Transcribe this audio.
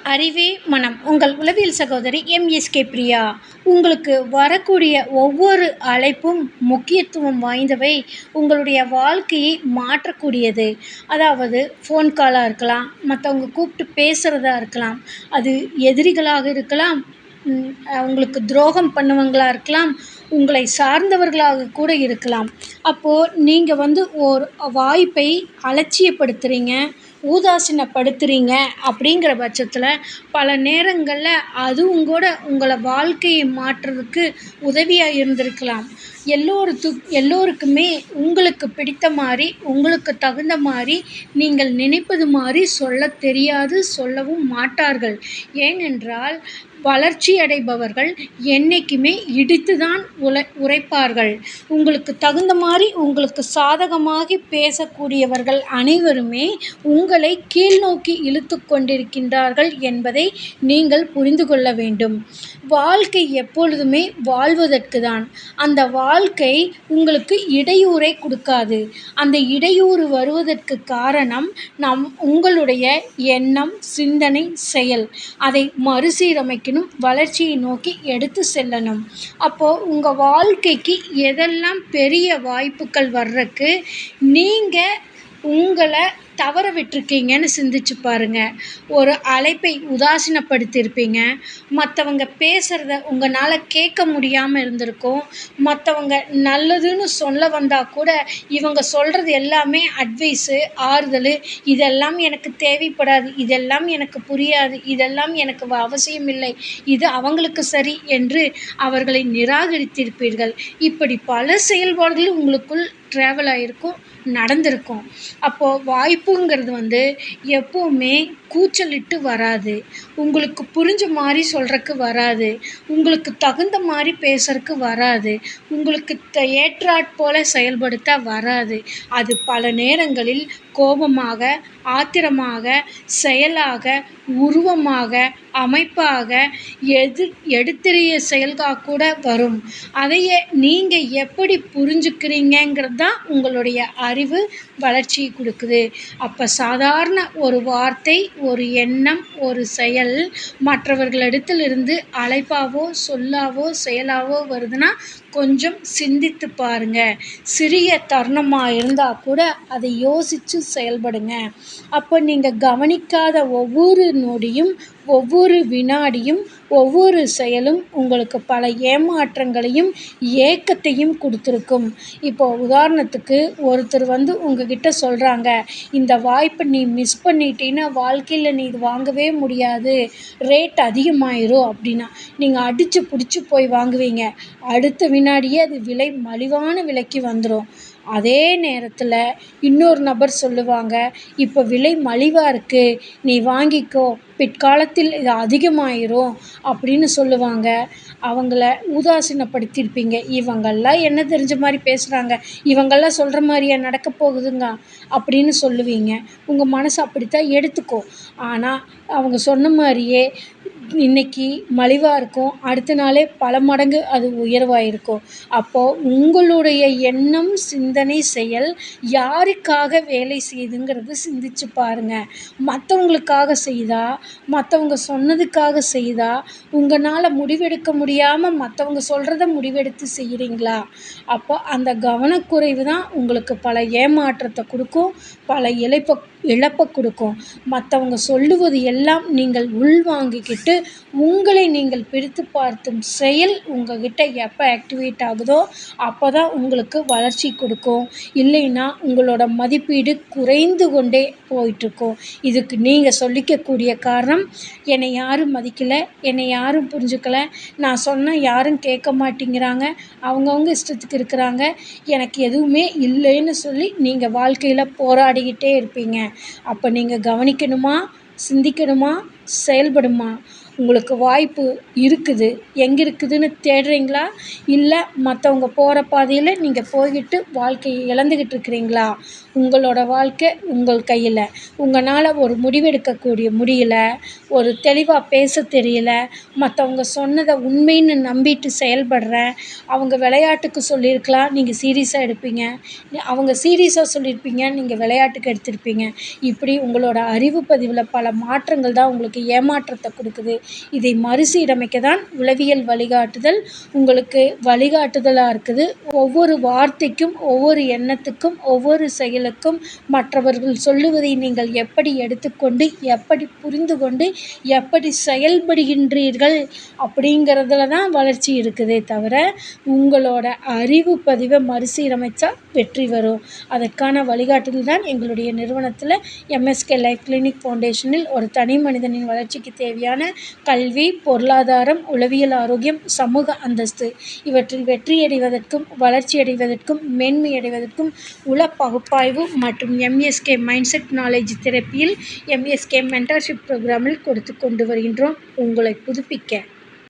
அறிவே மனம். உங்கள் உளவியல் சகோதரி எம்.எஸ்.கே. பிரியா. உங்களுக்கு வரக்கூடிய ஒவ்வொரு அழைப்பும் முக்கியத்துவம் வாய்ந்தவை. உங்களுடைய வாழ்க்கையை மாற்றக்கூடியது. அதாவது ஃபோன் காலா இருக்கலாம், மத்தவங்க கூப்பிட்டு பேசுறதா இருக்கலாம், அது எதிரிகளாக இருக்கலாம், உங்களுக்கு துரோகம் பண்ணவங்களா இருக்கலாம், உங்களை சார்ந்தவர்களாக கூட இருக்கலாம். அப்போ நீங்க ஒரு வாய்ப்பை அலட்சியப்படுத்துறீங்க, ஊதாசீனப்படுத்துறீங்க அப்படிங்கிற பட்சத்தில, பல நேரங்கள்ல அதுவும் கூட உங்கள வாழ்க்கையை மாற்றுறதுக்கு உதவியா இருந்திருக்கலாம். எல்லோருக்குமே உங்களுக்கு பிடித்த மாரி, உங்களுக்கு தகுந்த மாரி, நீங்கள் நினைப்பது மாரி சொல்லத் தெரியாது, சொல்லவும் மாட்டார்கள். ஏனென்றால், வளர்ச்சி அடைபவர்கள் என்னைக்குமே இடித்து தான் உரைப்பார்கள். உங்களுக்கு தகுந்த மாரி, உங்களுக்கு சாதகமாகி பேசக்கூடியவர்கள் அனைவருமே உங்களை கீழ்நோக்கி இழுத்துக் கொண்டிருக்கின்றார்கள் என்பதை நீங்கள் புரிந்து கொள்ள வேண்டும். வாழ்க்கை எப்பொழுதுமே வாழ்வதற்கு தான். அந்த வாழ்க்கை உங்களுக்கு இடையூறை கொடுக்காது. அந்த இடையூறு வருவதற்கு காரணம் உங்களுடைய எண்ணம், சிந்தனை, செயல். அதை மறுசீரமைக்கணும், வளர்ச்சியை நோக்கி எடுத்து செல்லணும். அப்போ உங்க வாழ்க்கைக்கு எதெல்லாம் பெரிய வாய்ப்புகள் வர்றக்கு நீங்க உங்கள தவற விட்டுருக்கீங்கன்னு சிந்திச்சு பாருங்க. ஒரு அழைப்பை உதாசீனப்படுத்தியிருப்பீங்க. மத்தவங்க பேசுறத உங்கனால கேட்க முடியாம இருந்திருக்கும். மத்தவங்க நல்லதுன்னு சொல்ல வந்தா கூட, இவங்க சொல்றது எல்லாமே அட்வைஸு, ஆறுதலு, இதெல்லாம் எனக்கு தேவைப்படாது, இதெல்லாம் எனக்கு புரியாது, இதெல்லாம் எனக்கு அவசியமில்லை, இது அவங்களுக்கு சரி என்று அவர்களை நிராகரித்திருப்பீர்கள். இப்படி பல செயல்பாடுகள் உங்களுக்குள் ட்ராவல் ஆயிருக்கும், நடந்திருக்கும். அப்போ வாய்ப்புங்கிறது எப்பவுமே கூச்சலிட்டு வராது. உங்களுக்கு புரிஞ்ச மாரி சொல்றக்கு வராது. உங்களுக்கு தகுந்த மாரி பேசறக்கு வராது. உங்களுக்கு ஏற்றாற்போல செயல்படுத்த வராது. அது பல நேரங்களில் கோபமாக, ஆத்திரமாக, செயலாக, உருவமாக, அமைப்பாக, எடுத்தெறிய செயல்கா கூட வரும். அதைய நீங்க எப்படி புரிஞ்சுக்கிறீங்கங்கிறது தான் உங்களுடைய அறிவு வளர்ச்சியை குடுக்குது. அப்ப சாதாரண ஒரு வார்த்தை, ஒரு எண்ணம், ஒரு செயல் மற்றவர்களிடத்திலிருந்து அழைப்பாவோ, சொல்லாவோ, செயலாவோ வருதுன்னா கொஞ்சம் சிந்தித்து பாருங்க. சிறிய தருணமா இருந்தா கூட அதை யோசிச்சு செயல்படுங்க. அப்ப நீங்க கவனிக்காத ஒவ்வொரு நொடியும், ஒவ்வொரு வினாடியும், ஒவ்வொரு செயலும் உங்களுக்கு பல ஏமாற்றங்களையும், ஏக்கத்தையும் குடுத்திருக்கும். இப்போ உதாரணத்துக்கு ஒருத்தர் உங்ககிட்ட சொல்றாங்க, "இந்த வாய்ப்ப நீ மிஸ் பண்ணிட்டீன்னா, வாழ்க்கையில நீ இது வாங்கவே முடியாது. ரேட் அதிகமாயிரும்" அப்படின்னா, நீங்க அடிச்சு புடிச்சு போய் வாங்குவீங்க. அடுத்த வினாடியே அது விலை மலிவான விலைக்கு வந்துரும். அதே நேரத்துல இன்னொரு நபர் சொல்லுவாங்க, "இப்ப விலை மலிவா இருக்கு. நீ வாங்கிக்கோ. பிற்காலத்தில் இது அதிகமாயிரும்" அப்படின்னு சொல்லுவாங்க. அவங்கள உதாசீனப்படுத்தியிருப்பீங்க. இவங்கெல்லாம் என்ன தெரிஞ்ச மாரி பேசுறாங்க. இவங்கெல்லாம் சொல்ற மாரியா நடக்கப் போகுதுங்க அப்படின்னு சொல்லுவீங்க. உங்க மனசு அப்படித்தான் எடுத்துக்கும். ஆனா, அவங்க சொன்ன மாரியே இன்னைக்கு மலிவா இருக்கும். அடுத்த நாளே பல மடங்கு அது உயர்வா இருக்கும். அப்போ உங்களுடைய எண்ணம், சிந்தனை, செயல் யாருக்காக வேலை செய்யுதுங்கிறத சிந்திச்சு பாருங்க. மத்தவங்களுக்காக செய்யுதா? மத்தவங்க சொன்னதுக்காக செய்யுதா? உங்கனால முடிவெடுக்க முடியாம மத்தவங்க சொல்றத முடிவெடுத்து செய்றீங்களா? அப்போ அந்த கவனக்குறைவு தான் உங்களுக்கு பல ஏமாற்றத்த குடுக்கும், பல இழப்ப குடுக்கும். மத்தவங்க சொல்லுவது எல்லாம் நீங்கள் உள்வாங்கிக்கிட்டு, உங்களை நீங்கள் பிரித்துப் பார்க்கும் செயல் உங்ககிட்ட எப்ப ஆக்டிவேட் ஆகுதோ, அப்பதான் உங்களுக்கு வளர்ச்சி குடுக்கும். இல்லைன்னா உங்களோட மதிப்பீடு குறைந்து கொண்டே போயிட்டுருக்கும். இதுக்கு நீங்க சொல்லிக்கக்கூடிய காரணம், "என்னை யாரும் மதிக்கல, என்னை யாரும் புரிஞ்சுக்கல, நான் சொன்னா யாரும் கேட்க மாட்டேங்கிறாங்க, அவங்கவங்க இஷ்டத்துக்கு இருக்கிறாங்க, எனக்கு எதுவுமே இல்லைன்னு" சொல்லி நீங்க வாழ்க்கையில போராடிக்கிட்டே இருப்பீங்க. அப்ப நீங்க கவனிக்கணுமா? சிந்திக்கணுமா? செயல்படுமா? உங்களுக்கு வாய்ப்பு இருக்குது. எங்க இருக்குதுன்னு தேடுறீங்களா? இல்ல மத்தவங்க போற பாதையில நீங்க போய்கிட்டு வாழ்க்கைய இழந்துகிட்டு இருக்கிறீங்களா? உங்களோட வாழ்க்கை உங்கள் கையில. உங்கனால ஒரு முடிவெடுக்கக்கூடிய முடியல, ஒரு தெளிவா பேசத் தெரியல, மத்தவங்க சொன்னத உண்மைன்னு நம்பிட்டு செயல்படுறேன். அவங்க விளையாட்டுக்கு சொல்லியிருக்கலாம், நீங்க சீரியஸா எடுப்பீங்க. அவங்க சீரியஸா சொல்லியிருப்பீங்க, நீங்க விளையாட்டுக்கு எடுத்திருப்பீங்க. இப்படி உங்களோட அறிவு பதிவுல பல மாற்றங்கள் தான் உங்களுக்கு ஏமாற்றத்தை கொடுக்குது. இதை மறுசீரமைக்க தான் உளவியல் வழிகாட்டுதல் உங்களுக்கு வழிகாட்டுதலாக இருக்குது. ஒவ்வொரு வார்த்தைக்கும், ஒவ்வொரு எண்ணத்துக்கும், ஒவ்வொரு செயலுக்கும் மற்றவர்கள் சொல்லுவதை நீங்கள் எப்படி எடுத்துக்கொண்டு, எப்படி புரிந்து கொண்டு, எப்படி செயல்படுகின்றீர்கள் அப்படிங்கிறதுல தான் வளர்ச்சி இருக்குதே தவிர, உங்களோட அறிவு பதிவை மறுசீரமைச்சா வெற்றி வரும். அதற்கான வழிகாட்டுதல் தான் எங்களுடைய நிறுவனத்தில் எம்எஸ்கே லைஃப் கிளினிக் ஃபவுண்டேஷனில் ஒரு தனி மனிதனின் வளர்ச்சிக்கு தேவையான கல்வி, பொருளாதாரம், உளவியல் ஆரோக்கியம், சமூக அந்தஸ்து இவற்றில் வெற்றியடைவதற்கும், வளர்ச்சியடைவதற்கும், மேன்மையடைவதற்கும் உள பகுப்பாய்வு மற்றும் எம்எஸ்கே மைண்ட்செட் நாலேஜ் தெரப்பியில் எம்எஸ்கே மென்டர்ஷிப் புரோகிராமில் கொடுத்து கொண்டு வருகின்றோம். உங்களை புதுப்பிக்க